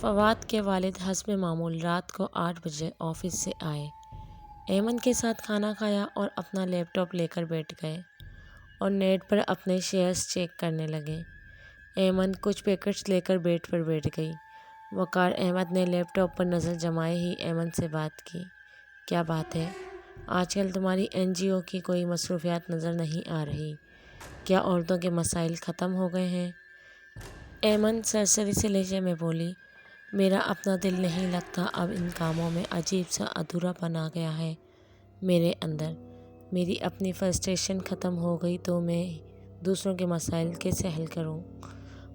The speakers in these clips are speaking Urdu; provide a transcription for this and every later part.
فواد کے والد حسب معمول رات کو 8 بجے آفس سے آئے، ایمن کے ساتھ کھانا کھایا اور اپنا لیپ ٹاپ لے کر بیٹھ گئے اور نیٹ پر اپنے شیئرز چیک کرنے لگے۔ ایمن کچھ پیکٹس لے کر بیڈ پر بیٹھ گئی۔ وقار احمد نے لیپ ٹاپ پر نظر جمائے ہی ایمن سے بات کی۔ کیا بات ہے؟ آج کل تمہاری NGO کی کوئی مصروفیات نظر نہیں آ رہی، کیا عورتوں کے مسائل ختم ہو گئے ہیں؟ ایمن سرسری سے لہجے میں بولی، میرا اپنا دل نہیں لگتا، اب ان کاموں میں عجیب سا ادھورا پن آ گیا ہے میرے اندر۔ میری اپنی فرسٹریشن ختم ہو گئی تو میں دوسروں کے مسائل کیسے حل کروں؟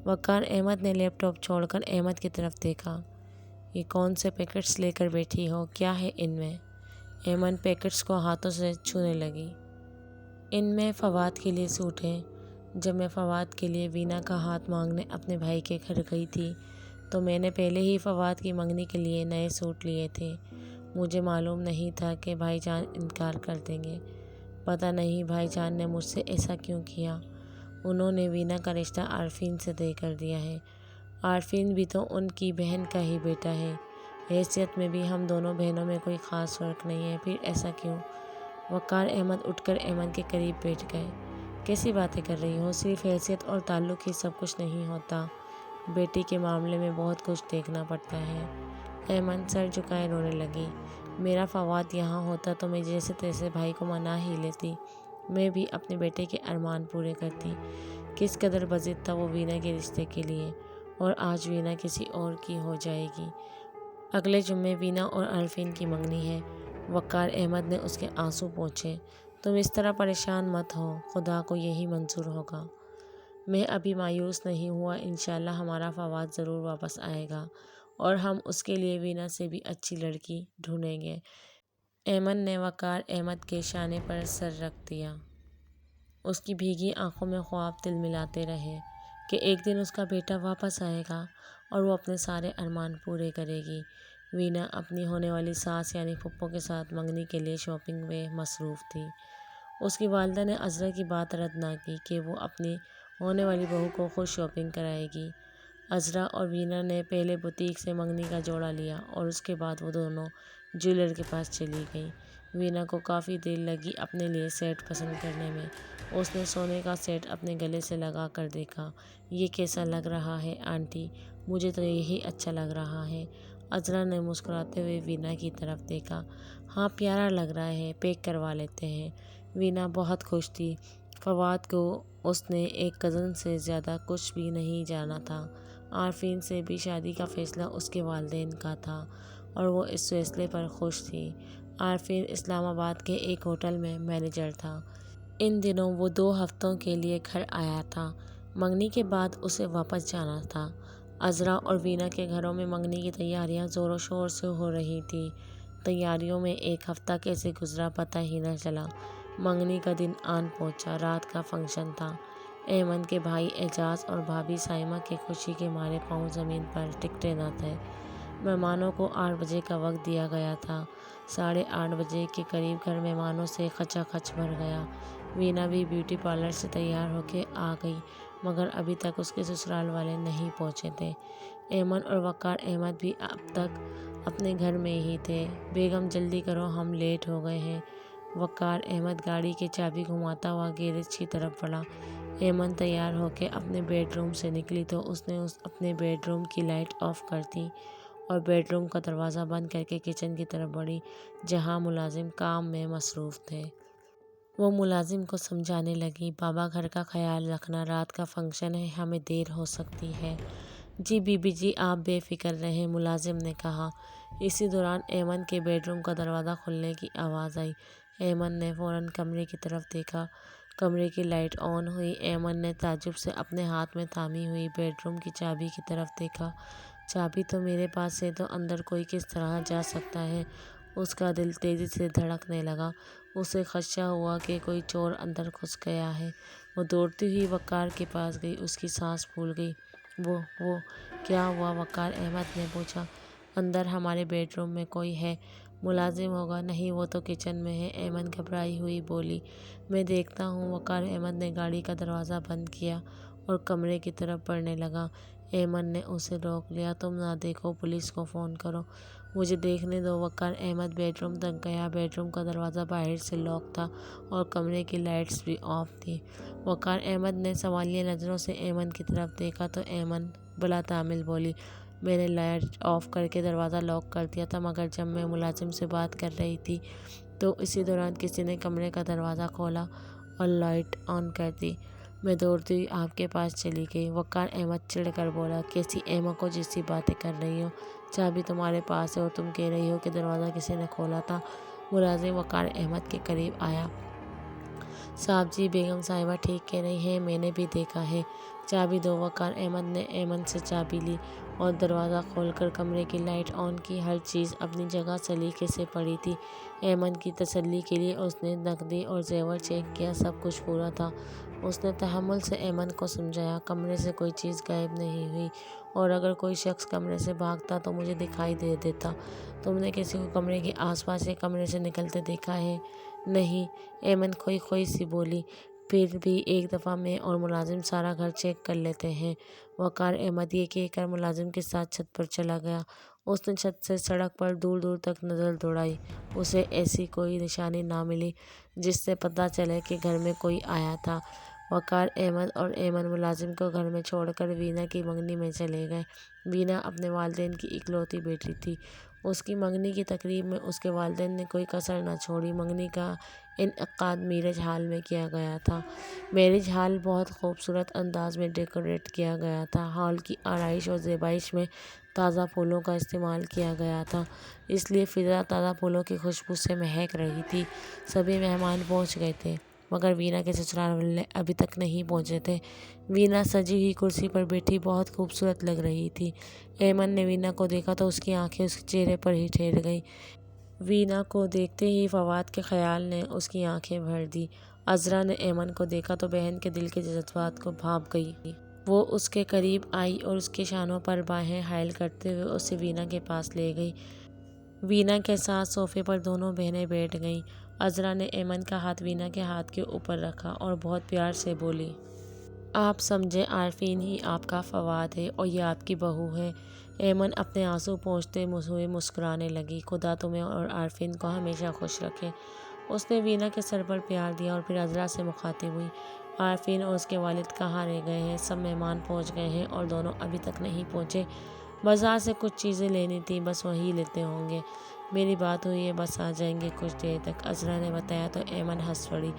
وقار احمد نے لیپ ٹاپ چھوڑ کر ایمن کی طرف دیکھا۔ یہ کون سے پیکٹس لے کر بیٹھی ہو؟ کیا ہے ان میں؟ ایمن پیکٹس کو ہاتھوں سے چھونے لگی۔ ان میں فواد کے لیے سوٹ ہیں۔ جب میں فواد کے لیے وینا کا ہاتھ مانگنے اپنے بھائی کے گھر گئی تھی تو میں نے پہلے ہی فواد کی منگنی کے لیے نئے سوٹ لیے تھے۔ مجھے معلوم نہیں تھا کہ بھائی جان انکار کر دیں گے۔ پتہ نہیں بھائی جان نے مجھ سے ایسا کیوں کیا۔ انہوں نے وینا کا رشتہ عارفین سے طے کر دیا ہے۔ عارفین بھی تو ان کی بہن کا ہی بیٹا ہے۔ حیثیت میں بھی ہم دونوں بہنوں میں کوئی خاص فرق نہیں ہے، پھر ایسا کیوں؟ وقار احمد اٹھ کر ایمن کے قریب بیٹھ گئے۔ کیسی باتیں کر رہی ہو؟ صرف حیثیت اور تعلق ہی سب کچھ نہیں ہوتا، بیٹی کے معاملے میں بہت کچھ دیکھنا پڑتا ہے۔ ایمن سر جھکائے رونے لگی۔ میرا فواد یہاں ہوتا تو میں جیسے تیسے بھائی کو منا ہی لیتی، میں بھی اپنے بیٹے کے ارمان پورے کرتی۔ کس قدر بضد تھا وہ وینا کے رشتے کے لیے، اور آج وینا کسی اور کی ہو جائے گی۔ اگلے جمعے وینا اور عارفین کی منگنی ہے۔ وقار احمد نے اس کے آنسو پوچھے۔ تم اس طرح پریشان مت ہو، خدا کو یہی منظور ہوگا۔ میں ابھی مایوس نہیں ہوا، انشاءاللہ ہمارا فواد ضرور واپس آئے گا اور ہم اس کے لیے وینا سے بھی اچھی لڑکی ڈھونڈیں گے۔ ایمن نے وقار احمد کے شانے پر سر رکھ دیا۔ اس کی بھیگی آنکھوں میں خواب تلملاتے رہے کہ ایک دن اس کا بیٹا واپس آئے گا اور وہ اپنے سارے ارمان پورے کرے گی۔ وینا اپنی ہونے والی ساس یعنی پھپھو کے ساتھ منگنی کے لیے شاپنگ میں مصروف تھی۔ اس کی والدہ نے عذرا کی بات رد نہ کی کہ وہ اپنی ہونے والی بہو کو خود شاپنگ کرائے گی۔ عذرا اور وینا نے پہلے بوتیک سے منگنی کا جوڑا لیا اور اس کے بعد وہ دونوں جیولر کے پاس چلی گئیں۔ وینا کو کافی دیر لگی اپنے لیے سیٹ پسند کرنے میں۔ اس نے سونے کا سیٹ اپنے گلے سے لگا کر دیکھا۔ یہ کیسا لگ رہا ہے آنٹی؟ مجھے تو یہی اچھا لگ رہا ہے۔ عذرا نے مسکراتے ہوئے وینا کی طرف دیکھا۔ ہاں پیارا لگ رہا ہے، پیک کروا لیتے ہیں۔ وینا بہت خوش تھی۔ فواد کو اس نے ایک کزن سے زیادہ کچھ بھی نہیں جانا تھا۔ عارفین سے بھی شادی کا فیصلہ اس کے والدین کا تھا اور وہ اس فیصلے پر خوش تھی۔ عارفین اسلام آباد کے ایک ہوٹل میں مینیجر تھا۔ ان دنوں وہ 2 ہفتوں کے لیے گھر آیا تھا۔ منگنی کے بعد اسے واپس جانا تھا۔ عذرا اور وینا کے گھروں میں منگنی کی تیاریاں زور و شور سے ہو رہی تھیں۔ تیاریوں میں ایک ہفتہ کیسے گزرا پتہ ہی نہ چلا۔ منگنی کا دن آن پہنچا، رات کا فنکشن تھا۔ ایمن کے بھائی اعجاز اور بھابھی سائمہ کے خوشی کے مارے پاؤں زمین پر ٹکتے نہ تھے۔ مہمانوں کو 8 بجے کا وقت دیا گیا تھا۔ 8:30 بجے کے قریب گھر مہمانوں سے کھچا کھچ بھر گیا۔ وینا بھی بیوٹی پارلر سے تیار ہو کے آ گئی مگر ابھی تک اس کے سسرال والے نہیں پہنچے تھے۔ ایمن اور وقار احمد بھی اب تک اپنے گھر میں ہی تھے۔ بیگم جلدی کرو، ہم لیٹ ہو گئے ہیں۔ وقار احمد گاڑی کی چابی گھماتا ہوا گیراج کی طرف بڑھا۔ ایمن تیار ہو کے اپنے بیڈ روم سے نکلی تو اس نے اپنے بیڈ روم کی لائٹ آف کر دی اور بیڈ روم کا دروازہ بند کر کے کچن کی طرف بڑھی جہاں ملازم کام میں مصروف تھے۔ وہ ملازم کو سمجھانے لگی، بابا گھر کا خیال رکھنا، رات کا فنکشن ہے، ہمیں دیر ہو سکتی ہے۔ جی بی بی جی آپ بے فکر رہیں، ملازم نے کہا۔ اسی دوران ایمن کے بیڈ روم کا دروازہ کھلنے کی آواز آئی۔ ایمن نے فوراً کمرے کی طرف دیکھا۔ کمرے کی لائٹ آن ہوئی۔ ایمن نے تعجب سے اپنے ہاتھ میں تھامی ہوئی بیڈ روم کی چابی کی طرف دیکھا۔ چابی تو میرے پاس ہے، تو اندر کوئی کس طرح جا سکتا ہے؟ اس کا دل تیزی سے دھڑکنے لگا۔ اسے خدشہ ہوا کہ کوئی چور اندر گھس گیا ہے۔ وہ دوڑتی ہوئی وقار کے پاس گئی۔ اس کی سانس پھول گئی۔ وہ کیا ہوا؟ وقار احمد نے پوچھا۔ اندر ہمارے بیڈ روم میں کوئی ہے۔ ملازم ہوگا۔ نہیں، وہ تو کچن میں ہے، ایمن گھبرائی ہوئی بولی۔ میں دیکھتا ہوں۔ وقار احمد نے گاڑی کا دروازہ بند کیا اور کمرے کی طرف بڑھنے لگا۔ ایمن نے اسے روک لیا۔ تم نہ دیکھو، پولیس کو فون کرو، مجھے دیکھنے دو۔ وقار احمد بیڈ روم تک گیا۔ بیڈ روم کا دروازہ باہر سے لاک تھا اور کمرے کی لائٹس بھی آف تھیں۔ وقار احمد نے سوالیہ نظروں سے ایمن کی طرف دیکھا تو ایمن بلا تعمل بولی، میں نے لائٹ آف کر کے دروازہ لاک کر دیا تھا، مگر جب میں ملازم سے بات کر رہی تھی تو اسی دوران کسی نے کمرے کا دروازہ کھولا اور لائٹ آن کر دی۔ میں دوڑتی ہوئی آپ کے پاس چلی گئی۔ وقار احمد چڑھ کر بولا، کیسی احمق و جیسی باتیں کر رہی ہو؟ چابی تمہارے پاس ہے اور تم کہہ رہی ہو کہ دروازہ کسی نے کھولا تھا۔ ملازم وقار احمد کے قریب آیا۔ صاحب جی، بیگم صاحبہ ٹھیک کہہ رہی ہیں، میں نے بھی دیکھا ہے۔ چابی دو۔ وقار احمد نے ایمن سے چابی لی اور دروازہ کھول کر کمرے کی لائٹ آن کی۔ ہر چیز اپنی جگہ سلیقے سے پڑی تھی۔ ایمن کی تسلی کے لیے اس نے نقدی اور زیور چیک کیا، سب کچھ پورا تھا۔ اس نے تحمل سے ایمن کو سمجھایا، کمرے سے کوئی چیز غائب نہیں ہوئی، اور اگر کوئی شخص کمرے سے بھاگتا تو مجھے دکھائی دے دیتا۔ تم نے کسی کو کمرے کے آس پاس یا کمرے سے نکلتے دیکھا ہے؟ نہیں، ایمن کھوئی کھوئی سی بولی۔ پھر بھی ایک دفعہ میں اور ملازم سارا گھر چیک کر لیتے ہیں۔ وقار احمد یہ کہہ کر ملازم کے ساتھ چھت پر چلا گیا۔ اس نے چھت سے سڑک پر دور دور تک نظر دوڑائی۔ اسے ایسی کوئی نشانی نہ ملی جس سے پتہ چلے کہ گھر میں کوئی آیا تھا۔ وقار احمد اور ایمن ملازم کو گھر میں چھوڑ کر وینا کی منگنی میں چلے گئے۔ وینا اپنے والدین کی اکلوتی بیٹی تھی۔ اس کی منگنی کی تقریب میں اس کے والدین نے کوئی کسر نہ چھوڑی۔ منگنی کا انعقاد میرج ہال میں کیا گیا تھا۔ میرج ہال بہت خوبصورت انداز میں ڈیکوریٹ کیا گیا تھا۔ ہال کی آرائش اور زیبائش میں تازہ پھولوں کا استعمال کیا گیا تھا، اس لیے فضا تازہ پھولوں کی خوشبو سے مہک رہی تھی۔ سبھی مہمان پہنچ گئے تھے، مگر وینا کے سسرال والے ابھی تک نہیں پہنچے تھے۔ وینا سجی ہوئی کرسی پر بیٹھی بہت خوبصورت لگ رہی تھی۔ ایمن نے وینا کو دیکھا تو اس کی آنکھیں اس کے چہرے پر ہی ٹھہر گئیں۔ وینا کو دیکھتے ہی فواد کے خیال نے اس کی آنکھیں بھر دیں۔ عذرا نے ایمن کو دیکھا تو بہن کے دل کے جذبات کو بھانپ گئی۔ وہ اس کے قریب آئی اور اس کے شانوں پر باہیں حائل کرتے ہوئے اسے وینا کے پاس لے گئی۔ وینا کے ساتھ صوفے پر دونوں بہنیں بیٹھ گئیں۔ عذرا نے ایمن کا ہاتھ وینا کے ہاتھ کے اوپر رکھا اور بہت پیار سے بولی، آپ سمجھیں عارفین ہی آپ کا فواد ہے اور یہ آپ کی بہو ہے۔ ایمن اپنے آنسو پونچھتے ہوئے مسکرانے لگی۔ خدا تمہیں اور عارفین کو ہمیشہ خوش رکھے۔ اس نے وینا کے سر پر پیار دیا اور پھر عذرا سے مخاطب ہوئی، عارفین اور اس کے والد کہاں رہ گئے ہیں؟ سب مہمان پہنچ گئے ہیں اور دونوں ابھی تک نہیں پہنچے۔ بازار سے کچھ چیزیں لینی تھیں، بس وہیں لیتے ہوں گے۔ میری بات ہوئی ہے، بس آ جائیں گے کچھ دیر تک، عذرا نے بتایا تو ایمن ہنس پڑی۔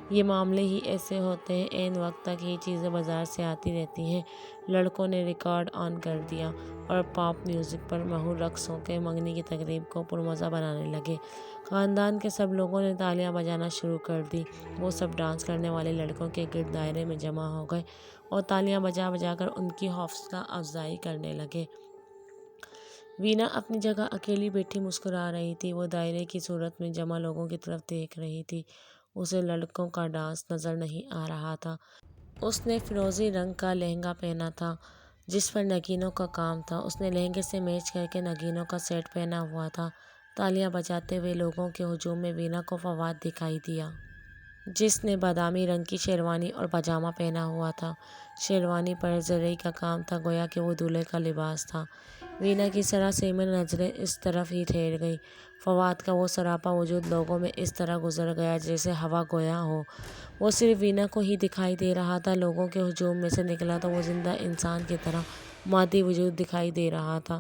یہ معاملے ہی ایسے ہوتے ہیں، عین وقت تک یہ چیزیں بازار سے آتی رہتی ہیں۔ لڑکوں نے ریکارڈ آن کر دیا اور پاپ میوزک پر مہور رقص ہو کے منگنی کی تقریب کو پرمزہ بنانے لگے۔ خاندان کے سب لوگوں نے تالیاں بجانا شروع کر دی۔ وہ سب ڈانس کرنے والے لڑکوں کے گرد دائرے میں جمع ہو گئے اور تالیاں بجا بجا کر ان کی حوصلہ افزائی کرنے لگے۔ وینا اپنی جگہ اکیلی بیٹھی مسکرا رہی تھی۔ وہ دائرے کی صورت میں جمع لوگوں کی طرف دیکھ رہی تھی۔ اسے لڑکوں کا ڈانس نظر نہیں آ رہا تھا۔ اس نے فیروزی رنگ کا لہنگا پہنا تھا جس پر نگینوں کا کام تھا۔ اس نے لہنگے سے میچ کر کے نگینوں کا سیٹ پہنا ہوا تھا۔ تالیاں بجاتے ہوئے لوگوں کے ہجوم میں وینا کو فواد دکھائی دیا، جس نے بادامی رنگ کی شیروانی اور پاجامہ پہنا ہوا تھا۔ شیروانی پر زرعی کا کام تھا، گویا کہ وہ دولہے کا لباس تھا۔ وینا کی سراسیمہ نظریں اس طرف ہی ٹھہر گئیں۔ فواد کا وہ سراپا وجود لوگوں میں اس طرح گزر گیا جیسے ہوا گویا ہو۔ وہ صرف وینا کو ہی دکھائی دے رہا تھا۔ لوگوں کے ہجوم میں سے نکلا تو وہ زندہ انسان کی طرح مادی وجود دکھائی دے رہا تھا۔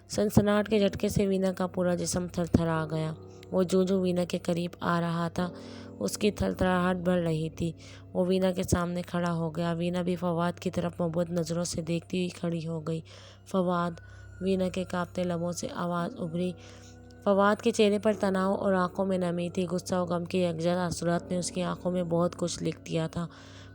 سنسناہٹ کے جھٹکے سے وینا کا پورا جسم تھر تھرا گیا۔ وہ جوں جوں وینا کے قریب آ رہا تھا اس کی تھر تھراہٹ بڑھ رہی تھی۔ وہ وینا کے سامنے کھڑا ہو گیا۔ وینا بھی فواد کی طرف مبہوت نظروں سے دیکھتی ہوئی کھڑی ہو گئی۔ فواد! وینا کے کانپتے لبوں سے آواز ابھری۔ فواد کے چہرے پر تناؤ اور آنکھوں میں نمی تھی۔ غصہ و غم کے یکجا تاثرات نے اس کی آنکھوں میں بہت کچھ لکھ دیا تھا۔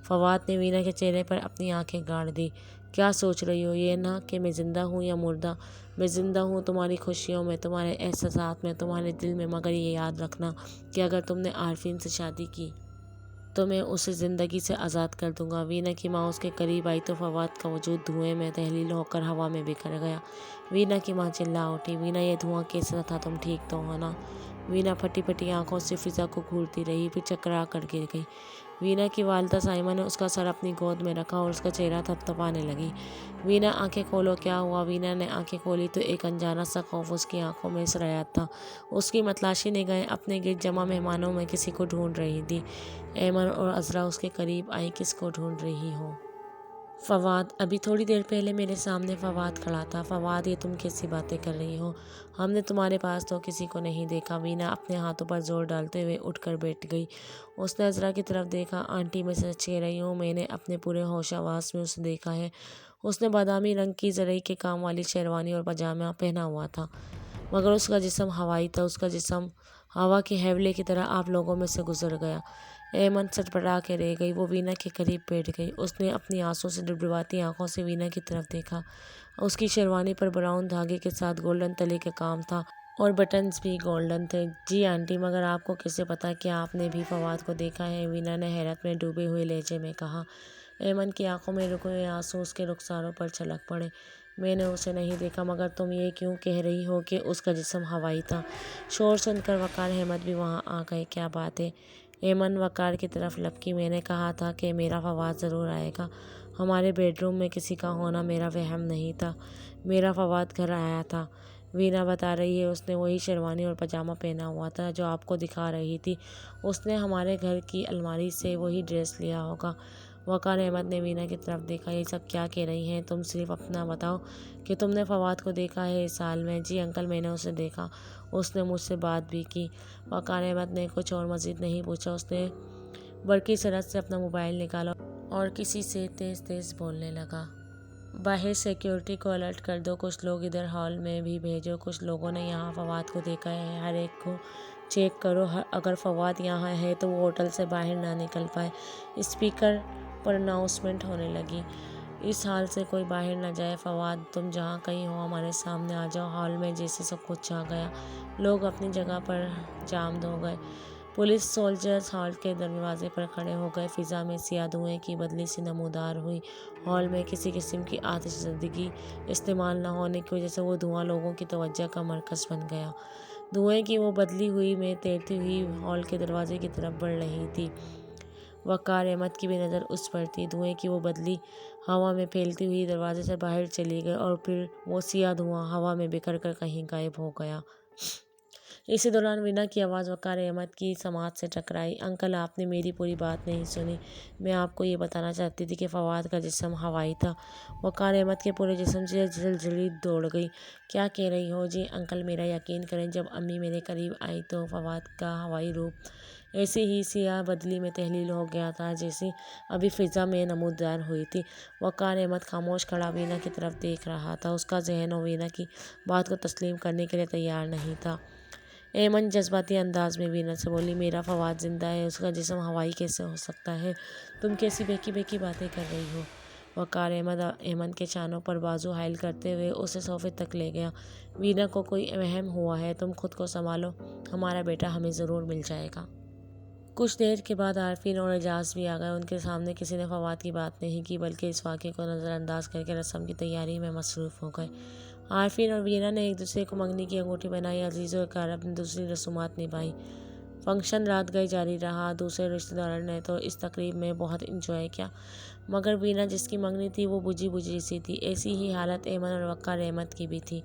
فواد نے وینا کے چہرے پر اپنی آنکھیں گاڑ دیں۔ کیا سوچ رہی ہو؟ یہ نہ کہ میں زندہ ہوں یا مردہ۔ میں زندہ ہوں تمہاری خوشیوں میں، تمہارے احساسات میں، تمہارے دل میں، مگر یہ یاد رکھنا کہ اگر تم نے عارفین سے شادی کی تو میں اسے زندگی سے آزاد کر دوں گا۔ وینا کی ماں اس کے قریب آئی تو فواد کا وجود دھوئیں میں تحلیل ہو کر ہوا میں بکھر گیا۔ وینا کی ماں چلا اٹھی، وینا یہ دھواں کیسا تھا؟ تم ٹھیک تو ہو نا؟ وینا پھٹی پھٹی آنکھوں سے فضا کو گھورتی رہی، پھر چکرا کر گر گئی۔ وینا کی والدہ سائمہ نے اس کا سر اپنی گود میں رکھا اور اس کا چہرہ تھپتھپانے لگی۔ وینا آنکھیں کھولو، کیا ہوا؟ وینا نے آنکھیں کھولی تو ایک انجانا سا خوف اس کی آنکھوں میں سرایات تھا۔ اس کی متلاشی نگاہیں اپنے گرد جمع مہمانوں میں کسی کو ڈھونڈ رہی تھیں۔ ایمن اور عذرا اس کے قریب آئیں۔ کس کو ڈھونڈ رہی ہو؟ فواد، ابھی تھوڑی دیر پہلے میرے سامنے فواد کھڑا تھا۔ فواد، یہ تم کیسی باتیں کر رہی ہو؟ ہم نے تمہارے پاس تو کسی کو نہیں دیکھا۔ وینا اپنے ہاتھوں پر زور ڈالتے ہوئے اٹھ کر بیٹھ گئی۔ اس نے عذرا کی طرف دیکھا۔ آنٹی، میں سچ کہہ رہی ہوں، میں نے اپنے پورے ہوش حواس میں اسے دیکھا ہے۔ اس نے بادامی رنگ کی زرعی کے کام والی شیروانی اور پاجامہ پہنا ہوا تھا، مگر اس کا جسم ہوائی تھا۔ اس کا جسم ہوا کے حیولے کی طرح آپ لوگوں میں سے گزر گیا۔ ایمن سٹپٹا کے رہ گئی۔ وہ وینا کے قریب بیٹھ گئی۔ اس نے اپنی آنسوں سے ڈبڈباتی آنکھوں سے وینا کی طرف دیکھا۔ اس کی شیروانی پر براؤن دھاگے کے ساتھ گولڈن تلے کا کام تھا اور بٹنز بھی گولڈن تھے۔ جی آنٹی، مگر آپ کو کیسے پتا؟ کیا آپ نے بھی فواد کو دیکھا ہے؟ وینا نے حیرت میں ڈوبے ہوئے لہجے میں کہا۔ ایمن کی آنکھوں میں رکے ہوئے آنسو اس کے رخساروں پر چھلک پڑے۔ میں نے اسے نہیں دیکھا، مگر تم یہ کیوں کہہ رہی ہو کہ اس کا جسم ہوائی تھا؟ شور سن کر وقار احمد بھی وہاں آ گئے۔ کیا بات ہے؟ ایمن وقار کی طرف لپکی۔ میں نے کہا تھا کہ میرا فواد ضرور آئے گا۔ ہمارے بیڈ روم میں کسی کا ہونا میرا وہم نہیں تھا۔ میرا فواد گھر آیا تھا۔ وینا بتا رہی ہے، اس نے وہی شیروانی اور پاجامہ پہنا ہوا تھا جو آپ کو دکھا رہی تھی۔ اس نے ہمارے گھر کی الماری سے وہی ڈریس لیا ہوگا۔ وقار احمد نے وینا کی طرف دیکھا۔ یہ سب کیا کہہ رہی ہیں تم؟ صرف اتنا بتاؤ کہ تم نے فواد کو دیکھا ہے اس حال میں؟ جی انکل، میں نے اسے دیکھا۔ اس نے مجھ سے بات بھی کی۔ وقار احمد نے کچھ اور مزید نہیں پوچھا۔ اس نے برقی سرحد سے اپنا موبائل نکالا اور کسی سے تیز تیز بولنے لگا۔ باہر سیکیورٹی کو الرٹ کر دو، کچھ لوگ ادھر ہال میں بھی بھیجو۔ کچھ لوگوں نے یہاں فواد کو دیکھا ہے، ہر ایک کو چیک کرو۔ اگر فواد یہاں ہے تو وہ ہوٹل سے باہر نہ نکل پائے۔ اسپیکر پر اناؤنسمنٹ ہونے لگی۔ اس ہال سے کوئی باہر نہ جائے۔ فواد، تم جہاں کہیں ہو ہمارے سامنے آ جاؤ۔ ہال میں جیسے سب کچھ چھا گیا۔ لوگ اپنی جگہ پر جامد ہو گئے۔ پولیس سولجرز ہال کے دروازے پر کھڑے ہو گئے۔ فضا میں سیاہ دھوئیں کی بدلی سی نمودار ہوئی۔ ہال میں کسی قسم کی آتش زدگی استعمال نہ ہونے کی وجہ سے وہ دھواں لوگوں کی توجہ کا مرکز بن گیا۔ دھوئیں کی وہ بدلی ہوئی میں تیرتی ہوئی ہال کے دروازے کی طرف بڑھ رہی تھی۔ وقار احمد کی بھی نظر اس پر تھی۔ دھوئیں کی وہ بدلی ہوا میں پھیلتی ہوئی دروازے سے باہر چلی گئی اور پھر وہ سیاہ دھواں ہوا میں بکھر کر کہیں غائب ہو گیا۔ اسی دوران وینا کی آواز وقار احمد کی سماعت سے ٹکرائی۔ انکل، آپ نے میری پوری بات نہیں سنی۔ میں آپ کو یہ بتانا چاہتی تھی کہ فواد کا جسم ہوائی تھا۔ وقار احمد کے پورے جسم سے جلجلی دوڑ گئی۔ کیا کہہ رہی ہو؟ جی انکل، میرا یقین کریں، جب امی میرے قریب آئی تو فواد کا ہوائی روپ ایسے ہی سیاہ بدلی میں تحلیل ہو گیا تھا جیسی ابھی فضا میں نمودار ہوئی تھی۔ وقار احمد خاموش کھڑا وینا کی طرف دیکھ رہا تھا۔ اس کا ذہن وینا کی بات کو تسلیم کرنے کے لیے تیار نہیں تھا۔ ایمن جذباتی انداز میں وینا سے بولی، میرا فواد زندہ ہے، اس کا جسم ہوائی کیسے ہو سکتا ہے؟ تم کیسی بہکی بہکی باتیں کر رہی ہو؟ وقار احمد ایمن کے شانوں پر بازو حائل کرتے ہوئے اسے صوفے تک لے گیا۔ وینا کو کوئی وہم ہوا ہے، تم خود کو سنبھالو، ہمارا بیٹا ہمیں ضرور مل جائے گا۔ کچھ دیر کے بعد عارفین اور اعجاز بھی آ گئے۔ ان کے سامنے کسی نے فواد کی بات نہیں کی، بلکہ اس واقعے کو نظر انداز کر کے رسم کی تیاری میں مصروف ہو گئے۔ عارفین اور وینا نے ایک دوسرے کو منگنی کی انگوٹھی پہنائی۔ عزیز و اقرار اپنی دوسری رسومات نبھائیں۔ فنکشن رات گئے جاری رہا۔ دوسرے رشتہ داروں نے تو اس تقریب میں بہت انجوائے کیا، مگر وینا جس کی منگنی تھی وہ بجھی بجھی سی تھی۔ ایسی ہی حالت ایمن اور وقار احمد کی بھی تھی۔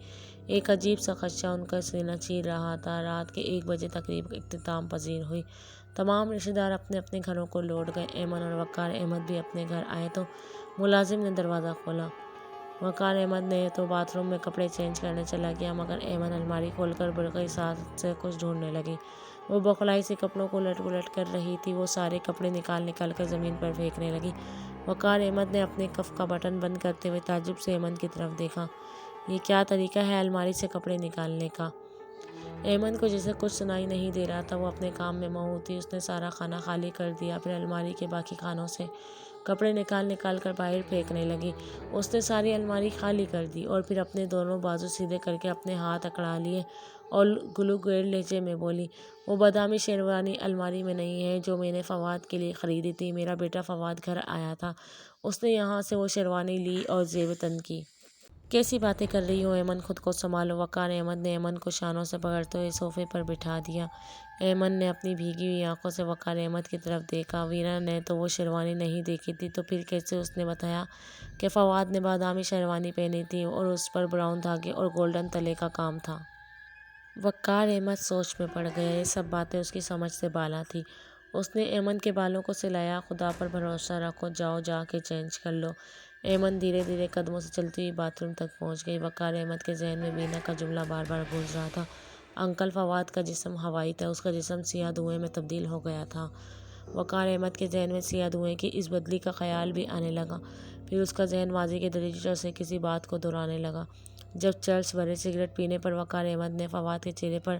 ایک عجیب سا خدشہ ان کا سینہ چیر رہا تھا۔ رات کے 1 بجے تقریب اختتام پذیر ہوئی۔ تمام رشتہ دار اپنے اپنے گھروں کو لوٹ گئے۔ ایمن اور وقار احمد بھی اپنے گھر آئے تو ملازم نے دروازہ کھولا۔ وقار احمد نے تو باتھ روم میں کپڑے چینج کرنے چلا گیا، مگر ایمن الماری کھول کر برقعی ساعت سے کچھ ڈھونڈنے لگی۔ وہ بوکھلائی سے کپڑوں کو الٹ پلٹ کر رہی تھی۔ وہ سارے کپڑے نکال نکال کر زمین پر پھینکنے لگی۔ وقار احمد نے اپنے کف کا بٹن بند کرتے ہوئے تعجب سے ایمن کی طرف دیکھا۔ یہ کیا طریقہ ہے الماری سے کپڑے نکالنے کا؟ ایمن کو جیسے کچھ سنائی نہیں دے رہا تھا۔ وہ اپنے کام میں مصروف تھی۔ اس نے سارا کھانا خالی کر دیا، پھر الماری کے باقی کھانوں سے کپڑے نکال نکال کر باہر پھینکنے لگی۔ اس نے ساری الماری خالی کر دی اور پھر اپنے دونوں بازو سیدھے کر کے اپنے ہاتھ اکڑا لیے اور گلوگیر لہجے میں بولی، وہ بادامی شیروانی الماری میں نہیں ہے جو میں نے فواد کے لیے خریدی تھی۔ میرا بیٹا فواد گھر آیا تھا، اس نے یہاں سے وہ شیروانی لی اور زیب تن کی۔ کیسی باتیں کر رہی ہو ایمن، خود کو سنبھالو۔ وقار احمد نے ایمن کو شانوں سے پکڑتے ہوئے صوفے پر بٹھا دیا۔ ایمن نے اپنی بھیگی ہوئی آنکھوں سے وقار احمد کی طرف دیکھا۔ ویرا نے تو وہ شیروانی نہیں دیکھی تھی، تو پھر کیسے اس نے بتایا کہ فواد نے بادامی شیروانی پہنی تھی اور اس پر براؤن دھاگے اور گولڈن تلے کا کام تھا۔ وقار احمد سوچ میں پڑ گیا۔ یہ سب باتیں اس کی سمجھ سے بالا تھی۔ اس نے ایمن کے بالوں کو سلایا۔ خدا پر بھروسہ رکھو، جاؤ جا کے چینج کر لو۔ ایمن دھیرے دھیرے قدموں سے چلتی ہوئی باتھ روم تک پہنچ گئی۔ وقار احمد کے ذہن میں وینا کا جملہ بار بار گونج رہا تھا۔ انکل فواد کا جسم ہوائی تھا، اس کا جسم سیاہ دھوئیں میں تبدیل ہو گیا تھا۔ وقار احمد کے ذہن میں سیاہ دھوئیں کی اس بدلی کا خیال بھی آنے لگا۔ پھر اس کا ذہن ماضی کے دریچوں سے کسی بات کو دہرانے لگا۔ جب چرس بھرے سگریٹ پینے پر وقار احمد نے فواد کے چہرے پر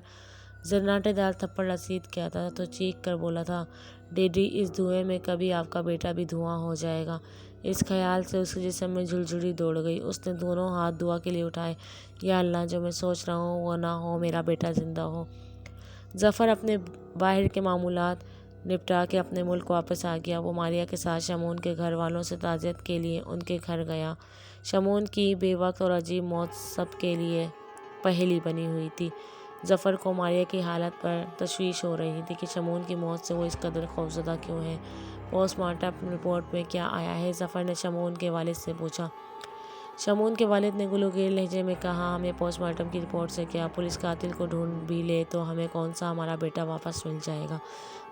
زناٹے دار تھپڑ رسید کیا تھا تو چیخ کر بولا تھا، ڈیڈی، اس دھوئیں میں کبھی آپ کا بیٹا بھی دھواں ہو جائے گا۔ اس خیال سے اس کے جسم میں جھلجھلی دوڑ گئی۔ اس نے دونوں ہاتھ دعا کے لیے اٹھائے، یا اللہ، جو میں سوچ رہا ہوں وہ نہ ہو، میرا بیٹا زندہ ہو۔ ظفر اپنے باہر کے معمولات نپٹا کے اپنے ملک واپس آ گیا۔ وہ ماریہ کے ساتھ شمعون کے گھر والوں سے تعزیت کے لیے ان کے گھر گیا۔ شمعون کی بے وقت اور عجیب موت سب کے لیے پہیلی بنی ہوئی تھی۔ ظفر کو ماریہ کی حالت پر تشویش ہو رہی تھی کہ شمعون کی موت سے وہ اس قدر خوفزدہ کیوں ہے۔ پوسٹ مارٹم رپورٹ میں کیا آیا ہے؟ ظفر نے شمعون کے والد سے پوچھا۔ شمعون کے والد نے گلوگیر لہجے میں کہا، ہمیں پوسٹ مارٹم کی رپورٹ سے کیا، پولیس قاتل کو ڈھونڈ بھی لے تو ہمیں کون سا ہمارا بیٹا واپس مل جائے گا۔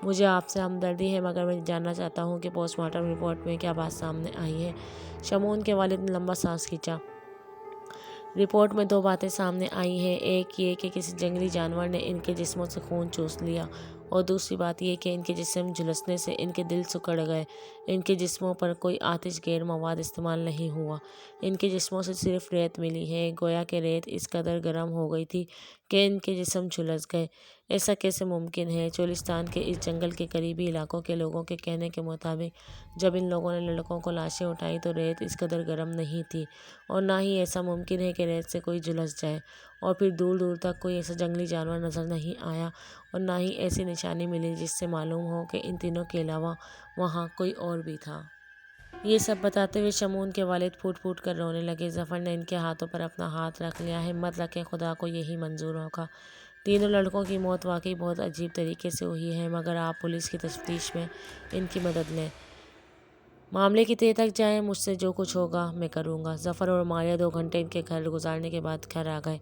مجھے آپ سے ہمدردی ہے، مگر میں جاننا چاہتا ہوں کہ پوسٹ مارٹم رپورٹ میں کیا بات سامنے آئی ہے۔ شمعون کے والد نے لمبا سانس کھینچا۔ رپورٹ میں دو باتیں سامنے آئی ہیں، ایک یہ کہ کسی جنگلی جانور نے ان کے جسموں سے خون چوس لیا، اور دوسری بات یہ کہ ان کے جسم جھلسنے سے ان کے دل سکڑ گئے۔ ان کے جسموں پر کوئی آتش گیر مواد استعمال نہیں ہوا۔ ان کے جسموں سے صرف ریت ملی ہے، گویا کہ ریت اس قدر گرم ہو گئی تھی کہ ان کے جسم جھلس گئے۔ ایسا کیسے ممکن ہے؟ چولستان کے اس جنگل کے قریبی علاقوں کے لوگوں کے کہنے کے مطابق جب ان لوگوں نے لڑکوں کو لاشیں اٹھائیں تو ریت اس قدر گرم نہیں تھی، اور نہ ہی ایسا ممکن ہے کہ ریت سے کوئی جھلس جائے۔ اور پھر دور دور تک کوئی ایسا جنگلی جانور نظر نہیں آیا، اور نہ ہی ایسی نشانی ملی جس سے معلوم ہو کہ ان تینوں کے علاوہ وہاں کوئی اور بھی تھا۔ یہ سب بتاتے ہوئے شمعون کے والد پھوٹ پھوٹ کر رونے لگے۔ ظفر نے ان کے ہاتھوں پر اپنا ہاتھ رکھ لیا۔ ہمت رکھیں، خدا کو یہی منظور ہوگا۔ تینوں لڑکوں کی موت واقعی بہت عجیب طریقے سے ہوئی ہے، مگر آپ پولیس کی تفتیش میں ان کی مدد لیں، معاملے کی تہہ تک جائیں، مجھ سے جو کچھ ہوگا میں کروں گا۔ ظفر اور ماریہ 2 گھنٹے ان کے گھر گزارنے کے بعد گھر آ گئے۔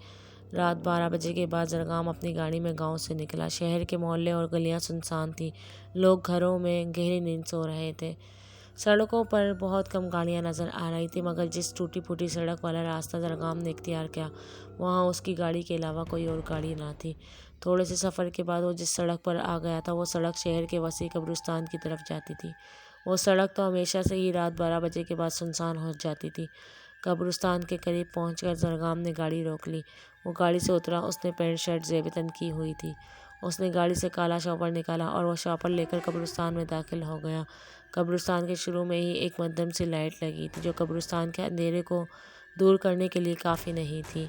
رات 12 بجے کے بعد زرگام اپنی گاڑی میں گاؤں سے نکلا۔ شہر کے محلے اور گلیاں سنسان تھیں، لوگ گھروں میں گہری نیند سو رہے تھے۔ سڑکوں پر بہت کم گاڑیاں نظر آ رہی تھیں، مگر جس ٹوٹی پھوٹی سڑک والا راستہ زرگام نے اختیار کیا وہاں اس کی گاڑی کے علاوہ کوئی اور گاڑی نہ تھی۔ تھوڑے سے سفر کے بعد وہ جس سڑک پر آ گیا تھا وہ سڑک شہر کے وسیع قبرستان کی طرف جاتی تھی۔ وہ سڑک تو ہمیشہ سے ہی رات 12 بجے کے بعد سنسان ہو جاتی تھی۔ قبرستان کے قریب پہنچ کر زرگام نے گاڑی روک لی۔ وہ گاڑی سے اترا۔ اس نے پینٹ شرٹ زیب تن کی ہوئی تھی۔ اس نے گاڑی سے کالا شاپر نکالا اور وہ شاپر لے کر قبرستان میں داخل ہو گیا۔ قبرستان کے شروع میں ہی ایک مدھم سی لائٹ لگی تھی جو قبرستان کے اندھیرے کو دور کرنے کے لیے کافی نہیں تھی۔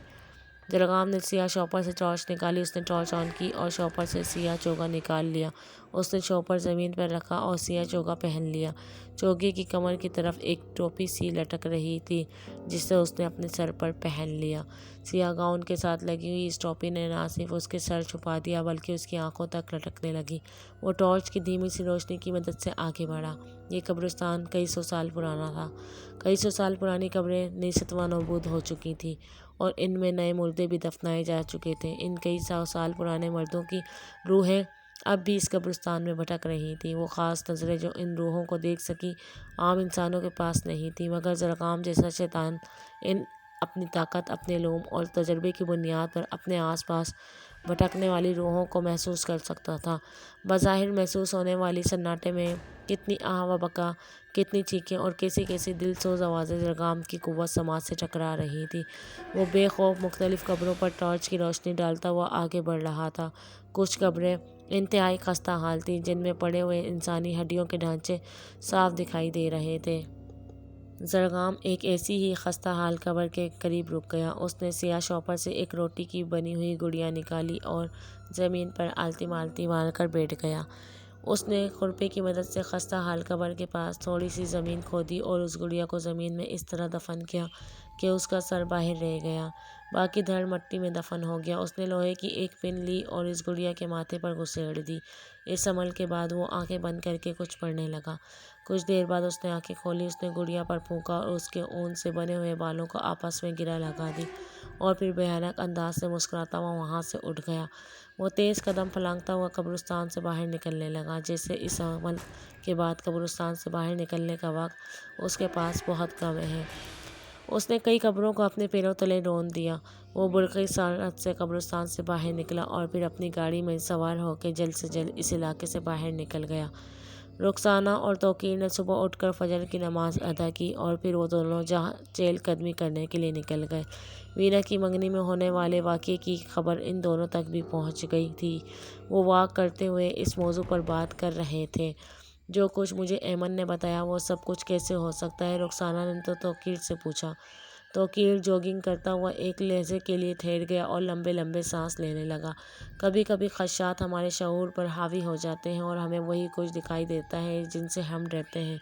زرگام نے سیاہ شاپر سے ٹارچ نکالی۔ اس نے ٹارچ آن کی اور شاپر سے سیاہ چوگا نکال لیا۔ اس نے شاپر زمین پر رکھا اور سیاہ چوگا پہن لیا۔ چوگے کی کمر کی طرف ایک ٹوپی سی لٹک رہی تھی جسے اس نے اپنے سر پر پہن لیا۔ سیاہ گاؤن کے ساتھ لگی ہوئی اس ٹوپی نے نہ صرف اس کے سر چھپا دیا بلکہ اس کی آنکھوں تک لٹکنے لگی۔ وہ ٹارچ کی دھیمی سی روشنی کی مدد سے آگے بڑھا۔ یہ قبرستان کئی سو سال پرانا تھا۔ کئی سو سال پرانی قبریں نیست و نابود ہو چکی تھیں اور ان میں نئے مردے بھی دفنائے جا چکے تھے۔ ان کئی سو سال پرانے مردوں کی روحیں اب بھی اس قبرستان میں بھٹک رہی تھیں۔ وہ خاص نظریں جو ان روحوں کو دیکھ سکی عام انسانوں کے پاس نہیں تھیں، مگر زرگام جیسا شیطان ان اپنی طاقت، اپنے علوم اور تجربے کی بنیاد پر اپنے آس پاس بھٹکنے والی روحوں کو محسوس کر سکتا تھا۔ بظاہر محسوس ہونے والی سناٹے میں کتنی آہ و بکا، کتنی چیخیں اور کیسی کیسی دل سوز آوازیں زرگام کی قوت سماعت سے ٹکرا رہی تھیں۔ وہ بے خوف مختلف قبروں پر ٹارچ کی روشنی ڈالتا ہوا آگے بڑھ رہا تھا۔ کچھ قبریں انتہائی خستہ حال تھیں، جن میں پڑے ہوئے انسانی ہڈیوں کے ڈھانچے صاف دکھائی دے رہے تھے۔ زرگام ایک ایسی ہی خستہ حال قبر کے قریب رک گیا۔ اس نے سیاہ شاپر سے ایک روٹی کی بنی ہوئی گڑیا نکالی اور زمین پر آلتی مالتی مار کر بیٹھ گیا۔ اس نے کھرپے کی مدد سے خستہ حال قبر کے پاس تھوڑی سی زمین کھودی اور اس گڑیا کو زمین میں اس طرح دفن کیا کہ اس کا سر باہر رہ گیا، باقی دھڑ مٹی میں دفن ہو گیا۔ اس نے لوہے کی ایک پن لی اور اس گڑیا کے ماتھے پر گھسیڑ دی۔ اس عمل کے بعد وہ آنکھیں بند کر کے کچھ پڑھنے لگا۔ کچھ دیر بعد اس نے آنکھیں کھولی، اس نے گڑیا پر پھونکا اور اس کے اون سے بنے ہوئے بالوں کو آپس میں گرہ لگا دی اور پھر بھیانک انداز سے مسکراتا ہوا وہاں سے اٹھ گیا۔ وہ تیز قدم پھلانگتا ہوا قبرستان سے باہر نکلنے لگا۔ جیسے اس عمل کے بعد قبرستان سے باہر نکلنے کا وقت اس کے پاس بہت کم ہے۔ اس نے کئی قبروں کو اپنے پیروں تلے رون دیا۔ وہ برقعی سرعت سے قبرستان سے باہر نکلا اور پھر اپنی گاڑی میں سوار ہو کے جلد سے جلد اس علاقے سے باہر نکل گیا۔ رخسانہ اور توقیر نے صبح اٹھ کر فجر کی نماز ادا کی اور پھر وہ دونوں چہل قدمی کرنے کے لیے نکل گئے۔ وینا کی منگنی میں ہونے والے واقعے کی خبر ان دونوں تک بھی پہنچ گئی تھی۔ وہ واک کرتے ہوئے اس موضوع پر بات کر رہے تھے۔ جو کچھ مجھے ایمن نے بتایا وہ سب کچھ کیسے ہو سکتا ہے؟ رخسانہ نے توقیر سے پوچھا۔ توقیر جوگنگ کرتا ہوا ایک لہجے کے لیے ٹھہر گیا اور لمبے لمبے سانس لینے لگا۔ کبھی کبھی خدشات ہمارے شعور پر حاوی ہو جاتے ہیں اور ہمیں وہی کچھ دکھائی دیتا ہے جن سے ہم ڈرتے ہیں۔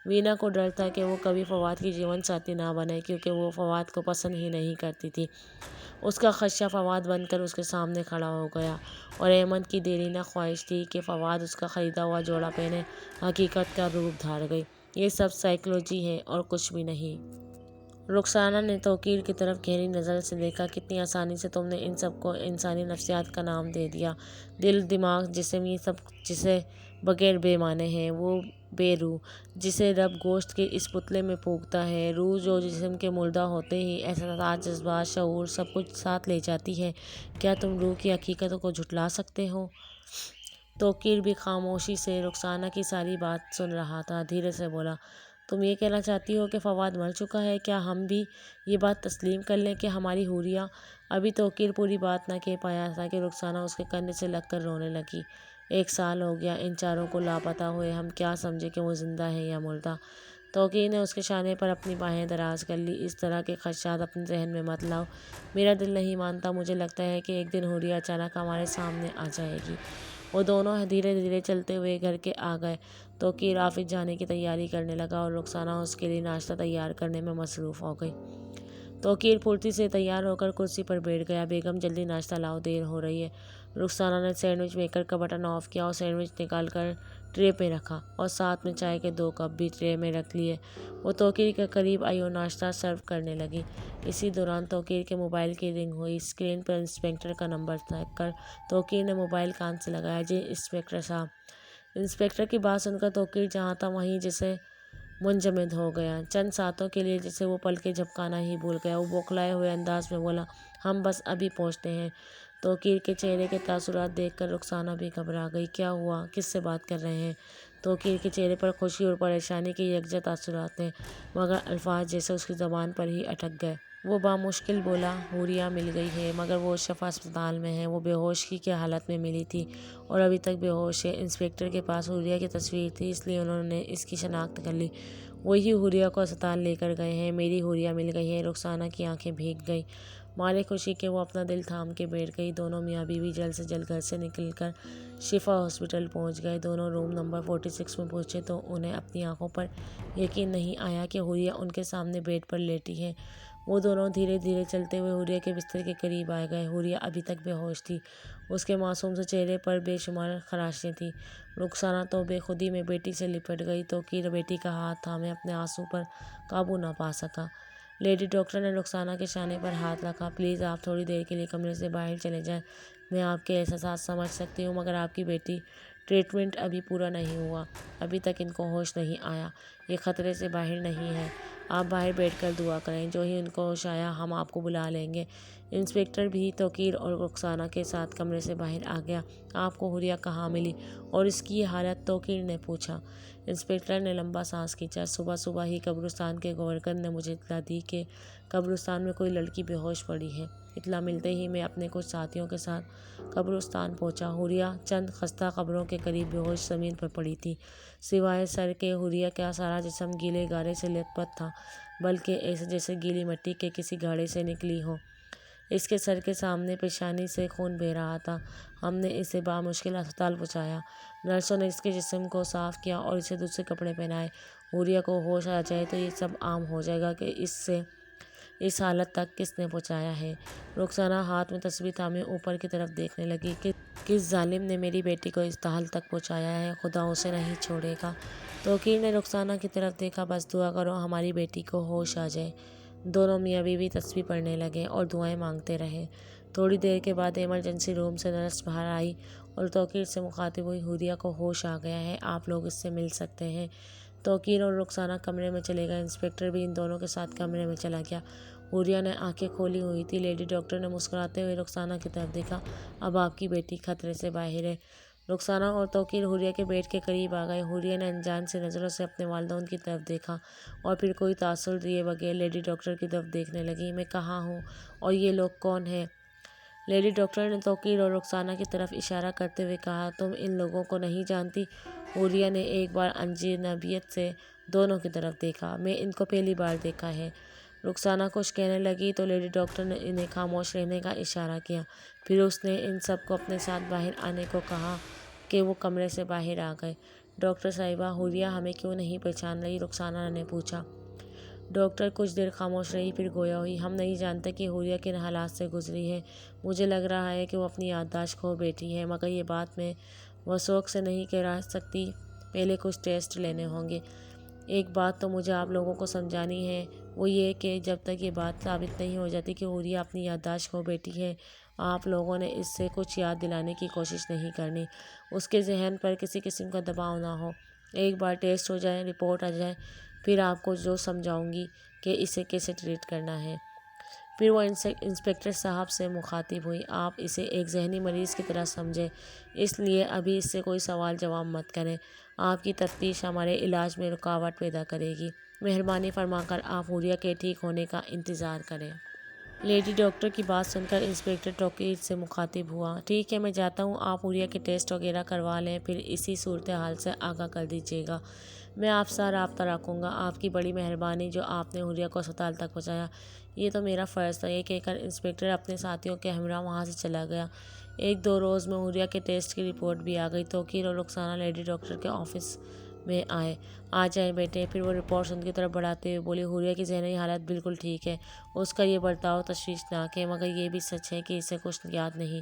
وینا کو ڈر تھا کہ وہ کبھی فواد کی جیون ساتھی نہ بنے کیونکہ وہ فواد کو پسند ہی نہیں کرتی تھی۔ اس کا خدشہ فواد بن کر اس کے سامنے کھڑا ہو گیا اور ایمن کی دیرینہ خواہش تھی کہ فواد اس کا خریدا ہوا جوڑا پہنے حقیقت کا روپ دھار گئی۔ یہ سب سائیکالوجی ہے اور کچھ بھی نہیں۔ رخسانہ نے توقیر کی طرف گہری نظر سے دیکھا۔ کتنی آسانی سے تم نے ان سب کو انسانی نفسیات کا نام دے دیا۔ دل، دماغ، جسم، یہ سب جسے بغیر بے معنی ہے۔ وہ بے روح جسے رب گوشت کے اس پتلے میں پھونکتا ہے، روح جو جسم کے مردہ ہوتے ہی احساسات، جذبات، شعور سب کچھ ساتھ لے جاتی ہے، کیا تم روح کی حقیقت کو جھٹلا سکتے ہو؟ توقیر بھی خاموشی سے رخسانہ کی ساری بات سن رہا تھا۔ دھیرے سے بولا، تم یہ کہنا چاہتی ہو کہ فواد مر چکا ہے؟ کیا ہم بھی یہ بات تسلیم کر لیں کہ ہماری حوریہ؟ ابھی توقیر پوری بات نہ کہہ پایا تھا کہ رخسانہ اس کے کندھے سے لگ کر رونے لگی۔ 1 سال ہو گیا ان چاروں کو لاپتہ ہوئے، ہم کیا سمجھیں کہ وہ زندہ ہے یا مردہ؟ توقیر نے اس کے شانے پر اپنی باہیں دراز کر لی۔ اس طرح کے خدشات اپنے ذہن میں مت لاؤ، میرا دل نہیں مانتا۔ مجھے لگتا ہے کہ ایک دن حوریہ اچانک ہمارے سامنے آ جائے گی۔ وہ دونوں دھیرے دھیرے چلتے ہوئے گھر کے آ گئے۔ توقیر آفس جانے کی تیاری کرنے لگا اور رخسانہ اس کے لیے ناشتہ تیار کرنے میں مصروف ہو گئی۔ توقیر پھرتی سے تیار ہو کر کرسی پر بیٹھ گیا۔ بیگم جلدی ناشتہ لاؤ، دیر ہو رہی ہے۔ رخسانہ نے سینڈوچ میکر کا بٹن آف کیا اور سینڈوچ نکال کر ٹرے پہ رکھا اور ساتھ میں چائے کے 2 کپ بھی ٹرے میں رکھ لیے۔ وہ توقیر کے قریب آئی اور ناشتہ سرو کرنے لگی۔ اسی دوران توقیر کے موبائل کی رنگ ہوئی۔ اسکرین پر انسپکٹر کا نمبر دیکھ کر توقیر نے موبائل کان سے لگایا۔ جی انسپکٹر صاحب۔ انسپکٹر کی بات سن کر توقیر جہاں تھا وہیں جیسے منجمد ہو گیا۔ چند ساتوں کے لیے جیسے وہ پلکیں جھپکانا ہی بھول گیا۔ وہ بوکھلائے ہوئے انداز میں بولا، ہم بس ابھی پہنچتے ہیں۔ توقیر کے چہرے کے تاثرات دیکھ کر رخسانہ بھی گھبرا گئی۔ کیا ہوا؟ کس سے بات کر رہے ہیں؟ توقیر کے چہرے پر خوشی اور پریشانی کے یکجا تاثرات تھے مگر الفاظ جیسے اس کی زبان پر ہی اٹک گئے۔ وہ بامشکل بولا، حوریہ مل گئی ہے مگر وہ شفا ہسپتال میں ہے۔ وہ بے ہوشی کی حالت میں ملی تھی اور ابھی تک بے ہوش ہے۔ انسپکٹر کے پاس حوریہ کی تصویر تھی اس لیے انہوں نے اس کی شناخت کر لی۔ وہی حوریہ کو اسپتال لے کر گئے ہیں۔ میری حوریہ مل گئی ہے۔ رخسانہ کی آنکھیں بھیگ گئیں مارے خوشی کے۔ وہ اپنا دل تھام کے بیٹھ گئی۔ دونوں میاں بیوی جلد سے جلد گھر سے نکل کر شفا ہاسپٹل پہنچ گئے۔ دونوں روم نمبر 46 میں پہنچے تو انہیں اپنی آنکھوں پر یقین نہیں آیا کہ حوریہ ان کے سامنے بیڈ پر لیٹی ہے۔ وہ دونوں دھیرے دھیرے چلتے ہوئے حوریہ کے بستر کے قریب آ گئے۔ حوریہ ابھی تک بے ہوش تھی۔ اس کے معصوم سے چہرے پر بے شمار خراشیں تھیں۔ رخسانہ تو بے خودی میں بیٹی سے لپٹ گئی۔ توقیر بیٹی کا ہاتھ تھامے اپنے آنسو پر قابو نہ پا سکا۔ لیڈی ڈاکٹر نے رخسانہ کے شانے پر ہاتھ رکھا، پلیز آپ تھوڑی دیر کے لیے کمرے سے باہر چلے جائیں۔ میں آپ کے احساسات سمجھ سکتی ہوں مگر آپ کی بیٹی ٹریٹمنٹ ابھی پورا نہیں ہوا، ابھی تک ان کو ہوش نہیں آیا، یہ خطرے سے باہر نہیں ہے۔ آپ باہر بیٹھ کر دعا کریں، جو ہی ان کو ہوش آیا ہم آپ کو بلا لیں گے۔ انسپکٹر بھی توقیر اور رخسانہ کے ساتھ کمرے سے باہر آ گیا۔ آپ کو حوریہ کہاں ملی اور اس کی یہ حالت؟ توقیر نے پوچھا۔ انسپکٹر نے لمبا سانس کھینچا۔ صبح صبح ہی قبرستان کے گورکر نے مجھے اطلاع دی کہ قبرستان میں کوئی لڑکی بے ہوش پڑی ہے۔ اطلاع ملتے ہی میں اپنے کچھ ساتھیوں کے ساتھ قبرستان پہنچا۔ حوریہ چند خستہ قبروں کے قریب بے ہوش زمین پر پڑی تھی۔ سوائے سر کے حوریہ کا سارا جسم گیلے گارے سے لت پت تھا، بلکہ ایسے جیسے گیلی مٹی کے کسی گھڑے سے نکلی ہو۔ اس کے سر کے سامنے پیشانی سے خون بہہ رہا تھا۔ ہم نے اسے بامشکل اسپتال پہنچایا۔ نرسوں نے اس کے جسم کو صاف کیا اور اسے دوسرے کپڑے پہنائے۔ حوریہ کو ہوش آ جائے تو یہ سب عام ہو جائے گا کہ اسے اس حالت تک کس نے پہنچایا ہے۔ رخسانہ ہاتھ میں تسبیح تھامے اوپر کی طرف دیکھنے لگی۔ کس ظالم نے میری بیٹی کو اس حال تک پہنچایا ہے؟ خدا اسے نہیں چھوڑے گا۔ توقیر نے رخسانہ کی طرف دیکھا۔ بس دعا کرو ہماری بیٹی کو ہوش آ جائے۔ دونوں میاں بیوی تسبیح پڑھنے لگے اور دعائیں مانگتے رہے۔ تھوڑی دیر کے بعد ایمرجنسی روم سے نرس باہر آئی اور توقیر سے مخاطب ہوئی، حوریہ کو ہوش آ گیا ہے، آپ لوگ اس سے مل سکتے ہیں۔ توقیر اور رخسانہ کمرے میں چلے گئے۔ انسپکٹر بھی ان دونوں کے ساتھ کمرے میں چلا گیا۔ حوریہ نے آنکھیں کھولی ہوئی تھی۔ لیڈی ڈاکٹر نے مسکراتے ہوئے رخسانہ کی طرف دیکھا، اب آپ کی بیٹی خطرے سے باہر ہے۔ رخسانہ اور توقیر حوریہ کے بیڈ کے قریب آ گئے۔ حوریہ نے انجان سی نظروں سے اپنے والدین کی طرف دیکھا اور پھر کوئی تاثر دیے بغیر لیڈی ڈاکٹر کی طرف دیکھنے لگی۔ میں کہاں ہوں اور یہ لوگ کون ہیں؟ لیڈی ڈاکٹر نے توقیر اور رخسانہ کی طرف اشارہ کرتے ہوئے کہا، تم ان لوگوں کو نہیں جانتی؟ حوریہ نے ایک بار اجنبیت سے دونوں کی طرف دیکھا، میں ان کو پہلی بار دیکھا ہے۔ رخسانہ کچھ کہنے لگی تو لیڈی ڈاکٹر نے انہیں خاموش رہنے کا اشارہ کیا۔ پھر اس نے ان سب کو اپنے ساتھ باہر آنے کو کہا کہ وہ کمرے سے باہر آ گئے۔ ڈاکٹر صاحبہ، حوریہ ہمیں کیوں نہیں پہچان رہی؟ رخسانہ نے پوچھا۔ ڈاکٹر کچھ دیر خاموش رہی، پھر گویا ہوئی، ہم نہیں جانتے کہ حوریہ کن حالات سے گزری ہے۔ مجھے لگ رہا ہے کہ وہ اپنی یادداشت کھو بیٹھی ہے، مگر یہ بات میں وثوق سے نہیں کہہ سکتی، پہلے کچھ ٹیسٹ لینے ہوں گے۔ ایک بات تو مجھے آپ لوگوں کو سمجھانی ہے، وہ یہ کہ جب تک یہ بات ثابت نہیں ہو جاتی کہ حوریہ اپنی یادداشت کھو بیٹھی ہے، آپ لوگوں نے اس سے کچھ یاد دلانے کی کوشش نہیں کرنی، اس کے ذہن پر کسی قسم کا دباؤ نہ ہو۔ ایک بار ٹیسٹ ہو جائے، رپورٹ آ جائے، پھر آپ کو جو سمجھاؤں گی کہ اسے کیسے ٹریٹ کرنا ہے۔ پھر وہ انسپکٹر صاحب سے مخاطب ہوئی، آپ اسے ایک ذہنی مریض کی طرح سمجھیں، اس لیے ابھی اس سے کوئی سوال جواب مت کریں، آپ کی تفتیش ہمارے علاج میں رکاوٹ پیدا کرے گی۔ مہربانی فرما کر آپ حوریہ کے ٹھیک ہونے کا انتظار کریں۔ لیڈی ڈاکٹر کی بات سن کر انسپکٹر توقیر سے مخاطب ہوا، ٹھیک ہے میں جاتا ہوں، آپ حوریہ کے ٹیسٹ وغیرہ کروا لیں، پھر اسی صورتحال سے آگاہ کر دیجیے گا۔ میں آپ سے رابطہ رکھوں گا۔ آپ کی بڑی مہربانی جو آپ نے حوریہ کو اسپتال تک پہنچایا، یہ تو میرا فرض تھا۔ یہ کہہ کر انسپکٹر اپنے ساتھیوں کے ہمراہ وہاں سے چلا گیا۔ ایک دو روز میں حوریہ کے ٹیسٹ کی رپورٹ بھی آ گئی۔ توقیر اور رخسانہ لیڈی ڈاکٹر کے آفس میں آئے۔ آ جائیں بیٹے۔ پھر وہ رپورٹس ان کی طرف بڑھاتے ہوئے بولی، حوریہ کی ذہنی حالت بالکل ٹھیک ہے، اس کا یہ برتاؤ تشویشناک ہے، مگر یہ بھی سچ ہے کہ اسے کچھ یاد نہیں،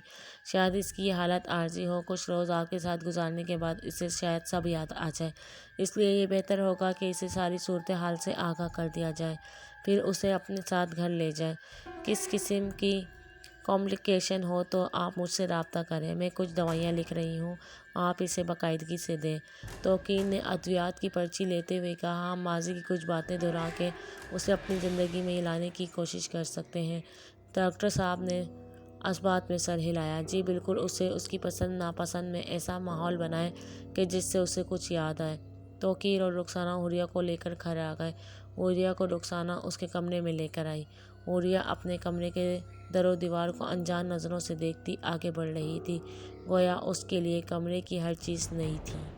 شاید اس کی یہ حالت عارضی ہو، کچھ روز آپ کے ساتھ گزارنے کے بعد اسے شاید سب یاد آ جائے، اس لیے یہ بہتر ہوگا کہ اسے ساری صورتحال سے آگاہ کر دیا جائے، پھر اسے اپنے ساتھ گھر لے جائیں۔ کس قسم کی کمپلیکیشن ہو تو آپ مجھ سے رابطہ کریں، میں کچھ دوائیاں لکھ رہی ہوں، آپ اسے باقاعدگی سے دیں۔ توقیر نے ادویات کی پرچی لیتے ہوئے کہا، ہم ماضی کی کچھ باتیں دہرا کے اسے اپنی زندگی میں لانے کی کوشش کر سکتے ہیں۔ ڈاکٹر صاحب نے اس بات میں سر ہلایا، جی بالکل، اسے اس کی پسند ناپسند میں ایسا ماحول بنائیں کہ جس سے اسے کچھ یاد آئے۔ توقیر اور رخسانہ حوریہ کو لے کر گھر آ گئے۔ حوریہ کو رخسانہ اس کے کمرے میں لے کر آئی۔ حوریہ اپنے کمرے کے در و دیوار کو انجان نظروں سے دیکھتی آگے بڑھ رہی تھی، گویا اس کے لیے کمرے کی ہر چیز نئی تھی۔